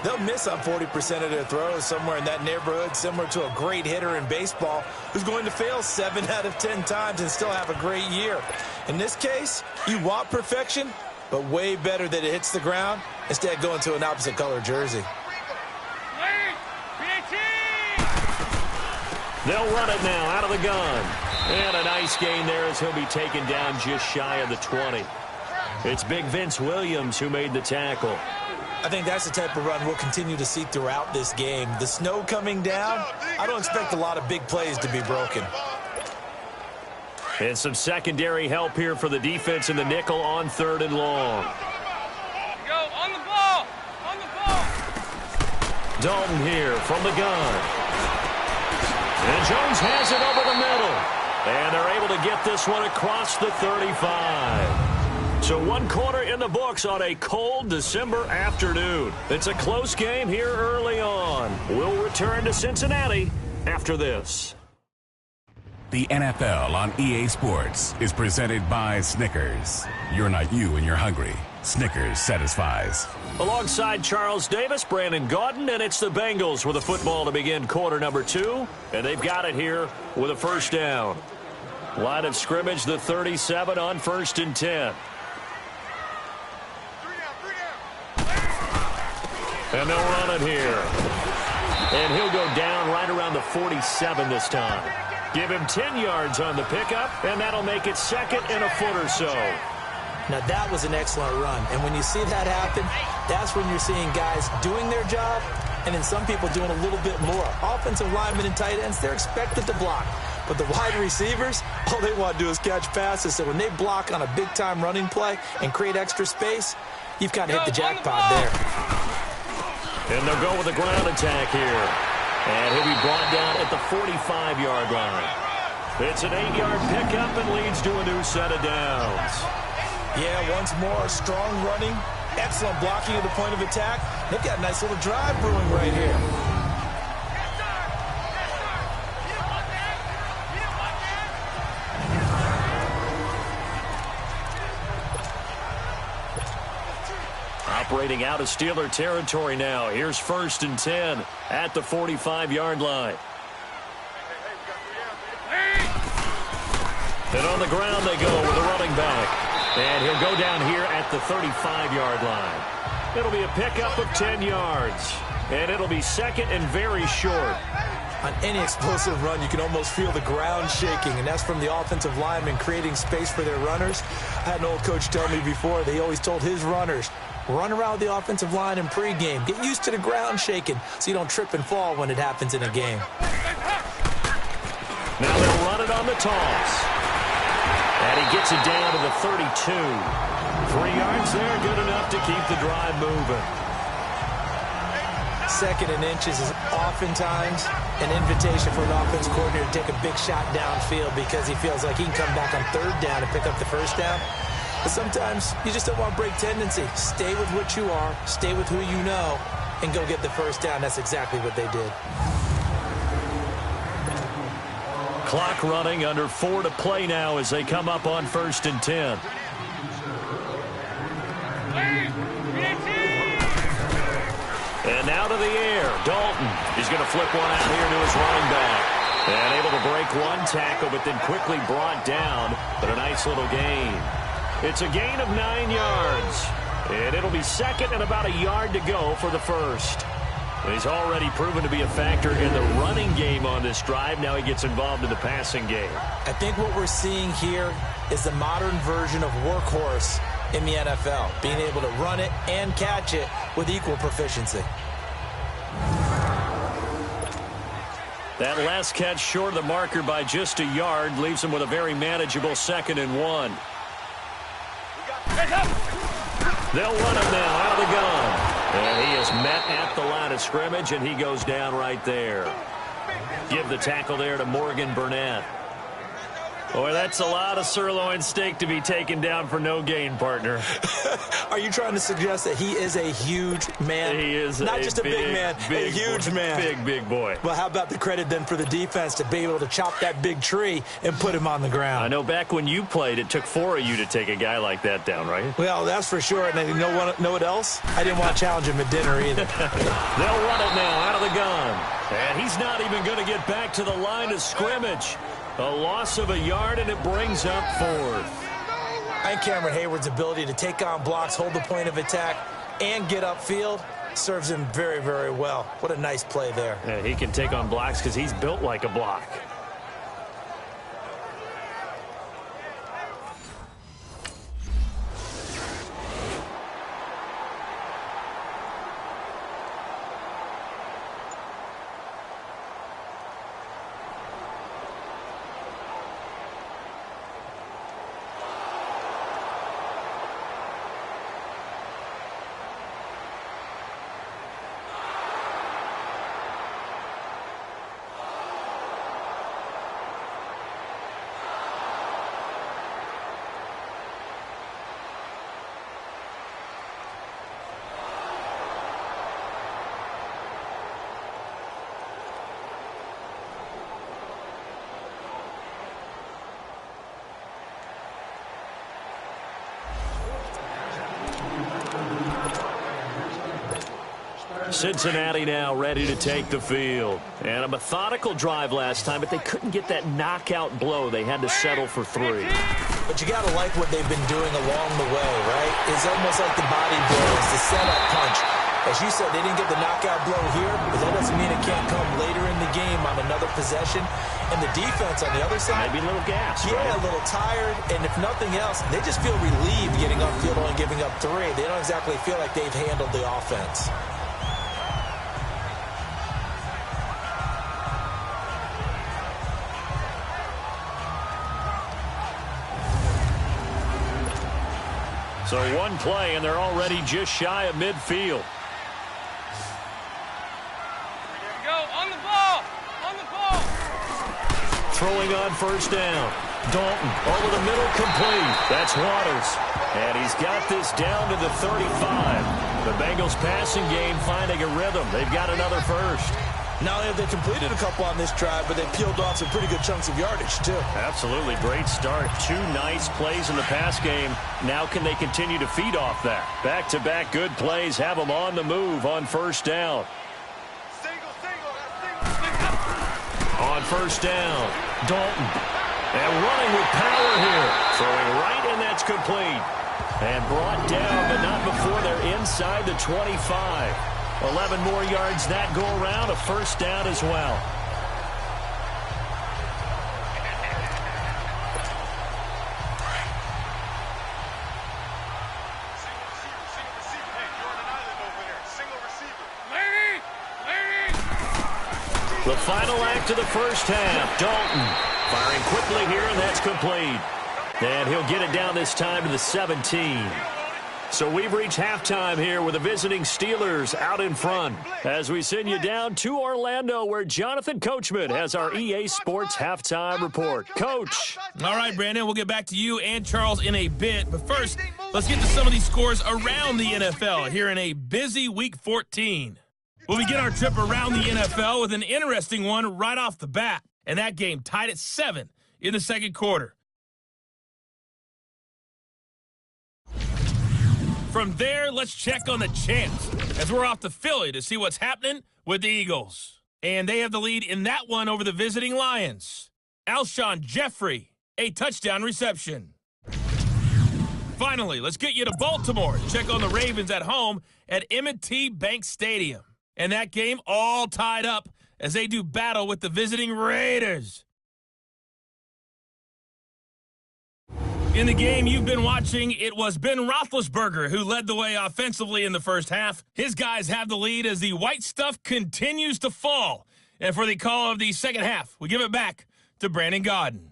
they'll miss on 40% of their throws, somewhere in that neighborhood, similar to a great hitter in baseball who's going to fail 7 out of 10 times and still have a great year. In this case, you want perfection, but way better that it hits the ground instead of going to an opposite color jersey. They'll run it now out of the gun. And a nice gain there as he'll be taken down just shy of the 20. It's big Vince Williams who made the tackle. I think that's the type of run we'll continue to see throughout this game. The snow coming down, I don't expect a lot of big plays to be broken. And some secondary help here for the defense in the nickel on 3rd and long. Go, on the ball! On the ball! Dalton here from the gun. And Jones has it over the middle. And they're able to get this one across the 35. So 1 quarter in the books on a cold December afternoon. It's a close game here early on. We'll return to Cincinnati after this. The NFL on EA Sports is presented by Snickers. You're not you when you're hungry. Snickers satisfies. Alongside Charles Davis, Brandon Gaudin, and it's the Bengals with a football to begin quarter number 2. And they've got it here with a first down. Line of scrimmage, the 37 on 1st and 10. And they'll run it here. And he'll go down right around the 47 this time. Give him 10 yards on the pickup, and that'll make it 2nd and a foot or so. Now, that was an excellent run. And when you see that happen, that's when you're seeing guys doing their job and then some people doing a little bit more. Offensive linemen and tight ends, they're expected to block. But the wide receivers, all they want to do is catch passes. So when they block on a big-time running play and create extra space, you've kind of hit the jackpot there. And they'll go with a ground attack here. And he'll be brought down at the 45-yard line. It's an 8-yard pickup and leads to a new set of downs. Yeah, once more, strong running, excellent blocking at the point of attack. They've got a nice little drive brewing right here. Operating out of Steeler territory now. Here's 1st and 10 at the 45-yard line. And on the ground they go with a running back. And he'll go down here at the 35-yard line. It'll be a pickup of 10 yards. And it'll be 2nd and very short. On any explosive run, you can almost feel the ground shaking, and that's from the offensive linemen creating space for their runners. I had an old coach tell me before, they always told his runners, run around the offensive line in pregame. Get used to the ground shaking so you don't trip and fall when it happens in a game. Now they'll run it on the toss. And he gets it down to the 32. 3 yards there, good enough to keep the drive moving. 2nd and inches is oftentimes an invitation for an offense coordinator to take a big shot downfield because he feels like he can come back on 3rd down and pick up the first down. But sometimes you just don't want break tendency. Stay with what you are, stay with who you know, and go get the first down. That's exactly what they did. Clock running, under 4 to play now as they come up on 1st and 10. And now to the air. Dalton. He's going to flip one out here to his running back. And able to break one tackle, but then quickly brought down. But a nice little gain. It's a gain of 9 yards. And it'll be 2nd and about a yard to go for the first. He's already proven to be a factor in the running game on this drive. Now he gets involved in the passing game. I think what we're seeing here is the modern version of workhorse in the NFL, being able to run it and catch it with equal proficiency. That last catch short of the marker by just a yard leaves him with a very manageable 2nd and 1. They'll run him now out of the gun. And he is met at the line of scrimmage, and he goes down right there. Give the tackle there to Morgan Burnett. Boy, that's a lot of sirloin steak to be taken down for no gain, partner. Are you trying to suggest that he is a huge man? He is not just a big man, a huge man. Big boy. Well, how about the credit then for the defense to be able to chop that big tree and put him on the ground? I know back when you played, it took 4 of you to take a guy like that down, right? Well, that's for sure. And you know what else? I didn't want to challenge him at dinner either. They'll run it now out of the gun. And he's not even going to get back to the line of scrimmage. A loss of a yard, and it brings up 4th. I think Cameron Hayward's ability to take on blocks, hold the point of attack, and get upfield, serves him very, very well. What a nice play there. Yeah, he can take on blocks because he's built like a block. Cincinnati now ready to take the field. And a methodical drive last time, but they couldn't get that knockout blow. They had to settle for 3. But you got to like what they've been doing along the way, right? It's almost like the body blows, the setup punch. As you said, they didn't get the knockout blow here, but that doesn't mean it can't come later in the game on another possession. And the defense on the other side, maybe a little gas, yeah, right? A little tired. And if nothing else, they just feel relieved getting upfield only giving up 3. They don't exactly feel like they've handled the offense. So one play, and they're already just shy of midfield. Here we go. On the ball. On the ball. Throwing on first down. Dalton over the middle, complete. That's Waters. And he's got this down to the 35. The Bengals passing game finding a rhythm. They've got another first. Not only have they completed a couple on this drive, but they peeled off some pretty good chunks of yardage, too. Absolutely. Great start. 2 nice plays in the pass game. Now can they continue to feed off that? Back-to-back good plays have them on the move on first down. On first down, Dalton. And running with power here. Throwing right, and that's complete. And brought down, but not before they're inside the 25. 11 more yards that go around, a first down as well. The final act of the first half. Dalton firing quickly here, and that's complete. And he'll get it down this time to the 17. So we've reached halftime here with the visiting Steelers out in front as we send you down to Orlando where Jonathan Coachman has our EA Sports halftime report. Coach. All right, Brandon, we'll get back to you and Charles in a bit. But first, let's get to some of these scores around the NFL here in a busy Week 14. We'll begin our trip around the NFL with an interesting one right off the bat. And that game tied at 7 in the second quarter. From there, let's check on the champs as we're off to Philly to see what's happening with the Eagles. And they have the lead in that one over the visiting Lions. Alshon Jeffrey, a touchdown reception. Finally, let's get you to Baltimore to check on the Ravens at home at M&T Bank Stadium. And that game all tied up as they do battle with the visiting Raiders. In the game you've been watching, it was Ben Roethlisberger who led the way offensively in the first half. His guys have the lead as the white stuff continues to fall. And for the call of the second half, we give it back to Brandon Gaudin.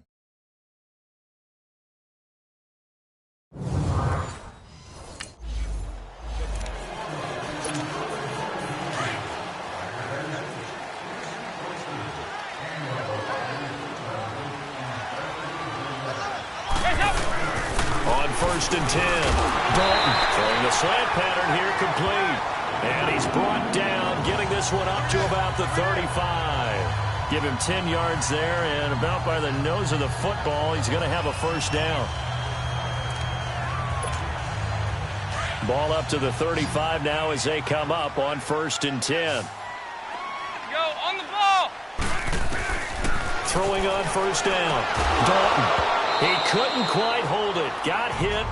First and 10. Dalton throwing the slant pattern here complete. And he's brought down, getting this one up to about the 35. Give him 10 yards there, and about by the nose of the football, he's going to have a first down. Ball up to the 35 now as they come up on first and 10. Go on the ball. Throwing on first down. Dalton. He couldn't quite hold it. Got hit.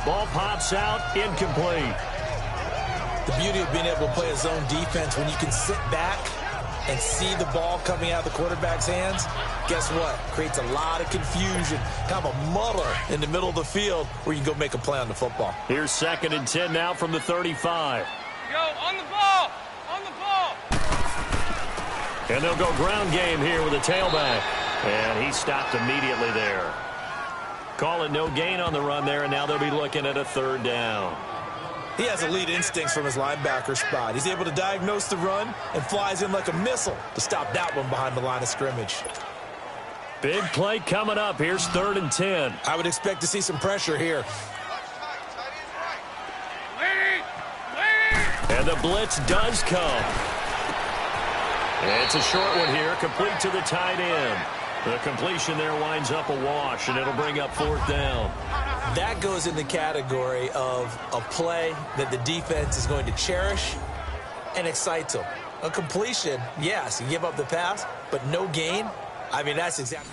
Ball pops out. Incomplete. The beauty of being able to play a zone defense when you can sit back and see the ball coming out of the quarterback's hands, guess what? Creates a lot of confusion, kind of a muddle in the middle of the field where you can go make a play on the football. Here's 2nd and 10 now from the 35. Go on the ball. On the ball. And they'll go ground game here with a tailback. And he stopped immediately there. Call it no gain on the run there, and now they'll be looking at a 3rd down. He has elite instincts from his linebacker spot. He's able to diagnose the run and flies in like a missile to stop that one behind the line of scrimmage. Big play coming up. Here's 3rd and 10. I would expect to see some pressure here. And the blitz does come. It's a short one here, complete to the tight end. The completion there winds up a wash, and it'll bring up 4th down. That goes in the category of a play that the defense is going to cherish and excite them. A completion, yes, you give up the pass, but no gain. I mean, that's exactly...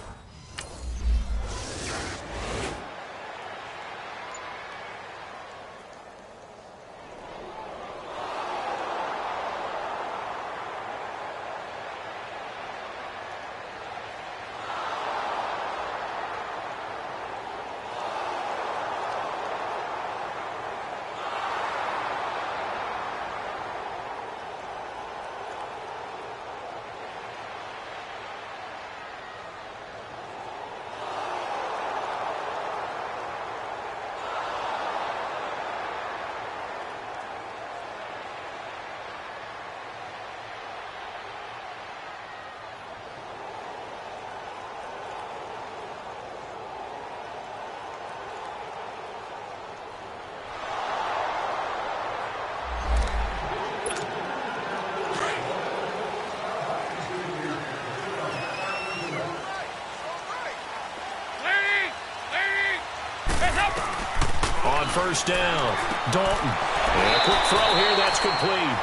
On 1st down, Dalton. And a quick throw here, that's complete.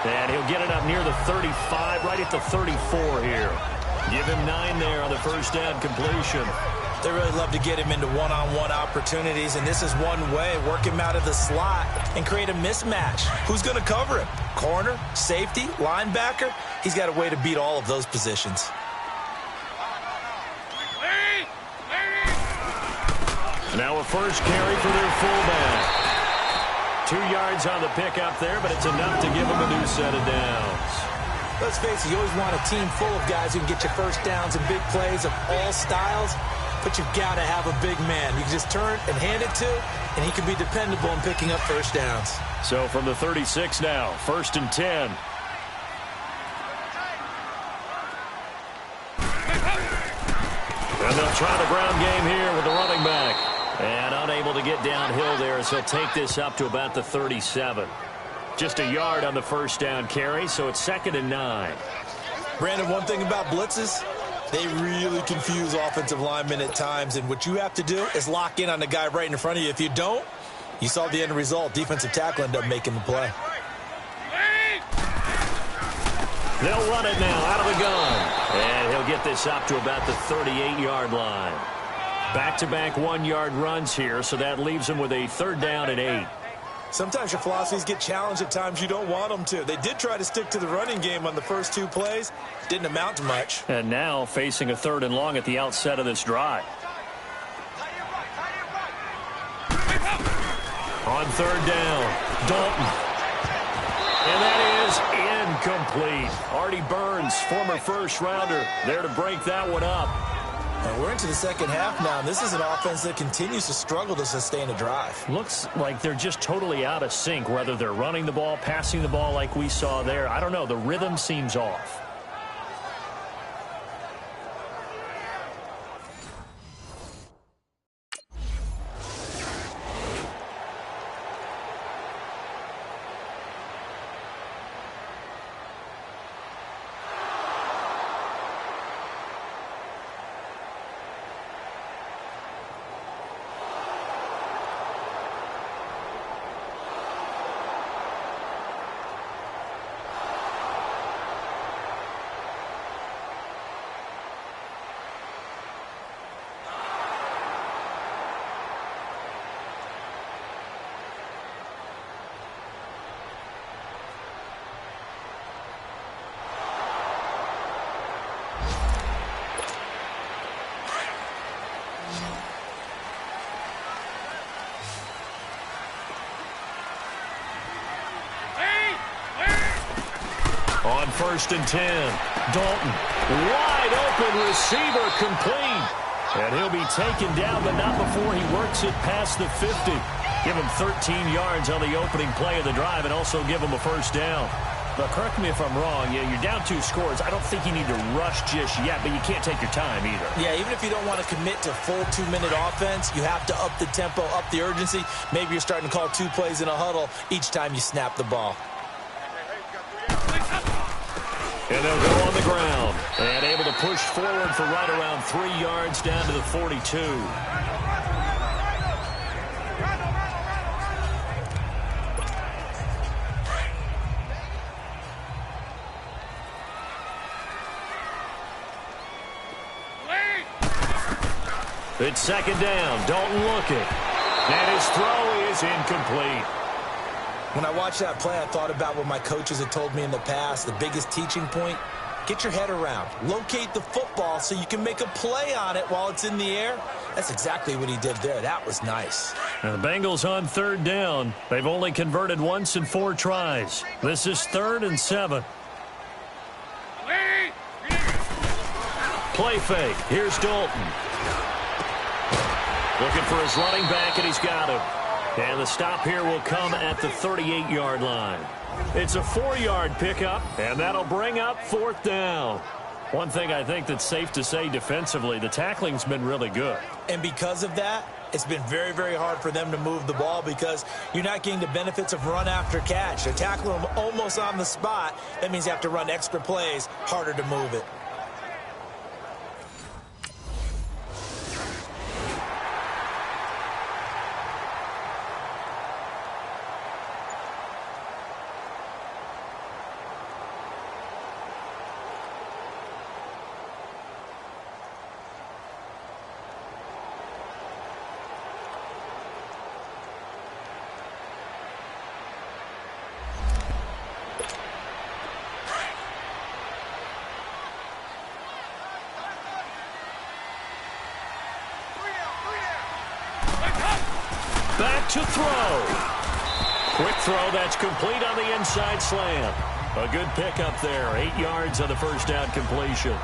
And he'll get it up near the 35, right at the 34 here. Give him 9 there on the 1st down completion. They really love to get him into one-on-one opportunities, and this is one way. Work him out of the slot and create a mismatch. Who's going to cover him? Corner, safety, linebacker? He's got a way to beat all of those positions. Now a first carry for their fullback. 2 yards on the pickup there, but it's enough to give them a new set of downs. Let's face it, you always want a team full of guys who can get you first downs and big plays of all styles, but you've got to have a big man. You can just turn and hand it to, and he can be dependable in picking up first downs. So from the 36 now, 1st and 10. And they'll try the ground game here with the running back. And unable to get downhill there as he'll take this up to about the 37. Just a yard on the 1st down carry, so it's 2nd and 9. Brandon, one thing about blitzes, they really confuse offensive linemen at times, and what you have to do is lock in on the guy right in front of you. If you don't, you saw the end result. Defensive tackle ended up making the play. They'll run it now out of the gun. And he'll get this up to about the 38-yard line. Back-to-back 1-yard runs here, so that leaves him with a 3rd down and 8. Sometimes your philosophies get challenged at times you don't want them to. They did try to stick to the running game on the first 2 plays. Didn't amount to much. And now facing a 3rd and long at the outset of this drive. On 3rd down, Dalton. And that is incomplete. Artie Burns, former first-rounder, there to break that one up. And we're into the second half now. This is an offense that continues to struggle to sustain a drive. Looks like they're just totally out of sync, whether they're running the ball, passing the ball like we saw there. I don't know. The rhythm seems off. On 1st and 10, Dalton, wide open receiver, complete. And he'll be taken down, but not before he works it past the 50. Give him 13 yards on the opening play of the drive and also give him a first down. But correct me if I'm wrong, you're down 2 scores. I don't think you need to rush just yet, but you can't take your time either. Yeah, even if you don't want to commit to full 2-minute offense, you have to up the tempo, up the urgency. Maybe you're starting to call 2 plays in a huddle each time you snap the ball. And they'll go on the ground and able to push forward for right around 3 yards down to the 42. It's 2nd down. Dalton looking. And his throw is incomplete. When I watched that play, I thought about what my coaches had told me in the past. The biggest teaching point, get your head around. Locate the football so you can make a play on it while it's in the air. That's exactly what he did there. That was nice. Now the Bengals on 3rd down. They've only converted once in 4 tries. This is 3rd and 7. Play fake. Here's Dalton. Looking for his running back, and he's got him. And the stop here will come at the 38-yard line. It's a 4-yard pickup, and that'll bring up 4th down. One thing I think that's safe to say defensively, the tackling's been really good. And because of that, it's been very, very hard for them to move the ball because you're not getting the benefits of run after catch. They're tackling them almost on the spot. That means you have to run extra plays, harder to move it. Back to throw. Quick throw that's complete on the inside slant. A good pickup there. 8 yards on the first down completion.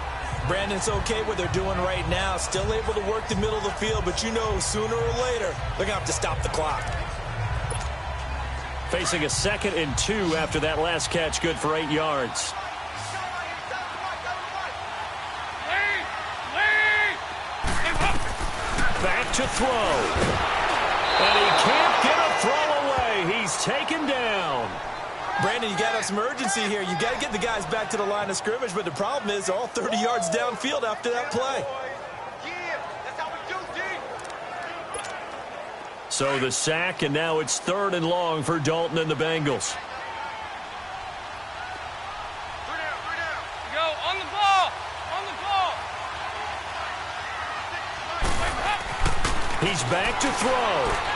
Brandon's okay what they're doing right now. Still able to work the middle of the field, but you know sooner or later they're going to have to stop the clock. Facing a 2nd and 2 after that last catch. Good for 8 yards. Back to throw. And he can't get a throw away. He's taken down. Brandon, you got to have some urgency here. You got to get the guys back to the line of scrimmage, but the problem is they're all 30 yards downfield after that play. So the sack, and now it's 3rd and long for Dalton and the Bengals. Go on the ball. On the ball. He's back to throw.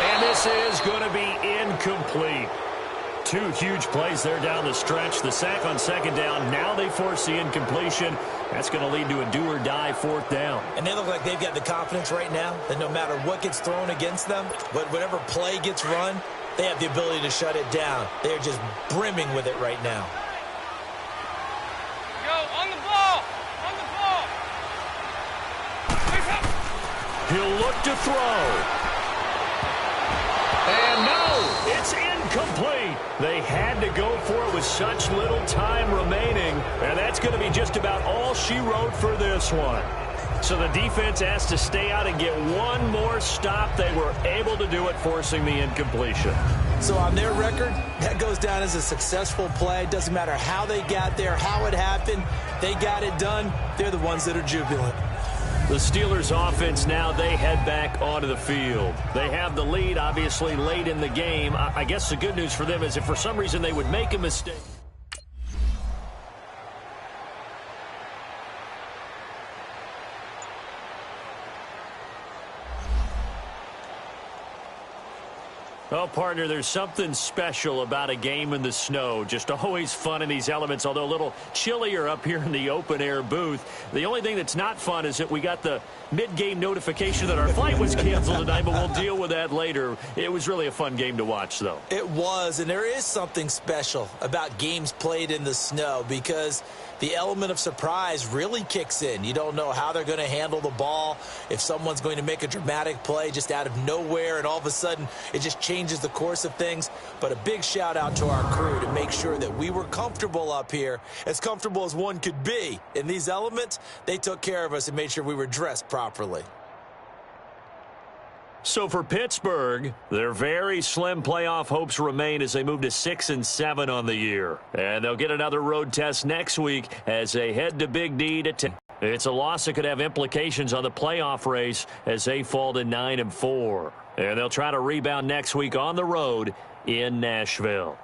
And this is going to be incomplete. 2 huge plays there down the stretch. The sack on 2nd down. Now they force the incompletion. That's going to lead to a do-or-die 4th down. And they look like they've got the confidence right now that no matter what gets thrown against them, whatever play gets run, they have the ability to shut it down. They're just brimming with it right now. Go on the ball. On the ball. He'll look to throw. And no, it's incomplete. They had to go for it with such little time remaining. And that's going to be just about all she wrote for this one. So the defense has to stay out and get one more stop. They were able to do it, forcing the incompletion. So on their record, that goes down as a successful play. Doesn't matter how they got there, how it happened. They got it done. They're the ones that are jubilant. The Steelers offense now, they head back onto the field. They have the lead, obviously, late in the game. I guess the good news for them is if for some reason they would make a mistake. Well, partner, there's something special about a game in the snow. Just always fun in these elements, although a little chillier up here in the open-air booth. The only thing that's not fun is that we got the mid-game notification that our flight was canceled tonight, but we'll deal with that later. It was really a fun game to watch, though. It was, and there is something special about games played in the snow because the element of surprise really kicks in. You don't know how they're going to handle the ball, if someone's going to make a dramatic play just out of nowhere, and all of a sudden it just changes the course of things. But a big shout out to our crew to make sure that we were comfortable up here, as comfortable as one could be. In these elements, they took care of us and made sure we were dressed properly. So for Pittsburgh, their very slim playoff hopes remain as they move to 6-7 on the year. And they'll get another road test next week as they head to Big D to 10. It's a loss that could have implications on the playoff race as they fall to 9-4. And they'll try to rebound next week on the road in Nashville.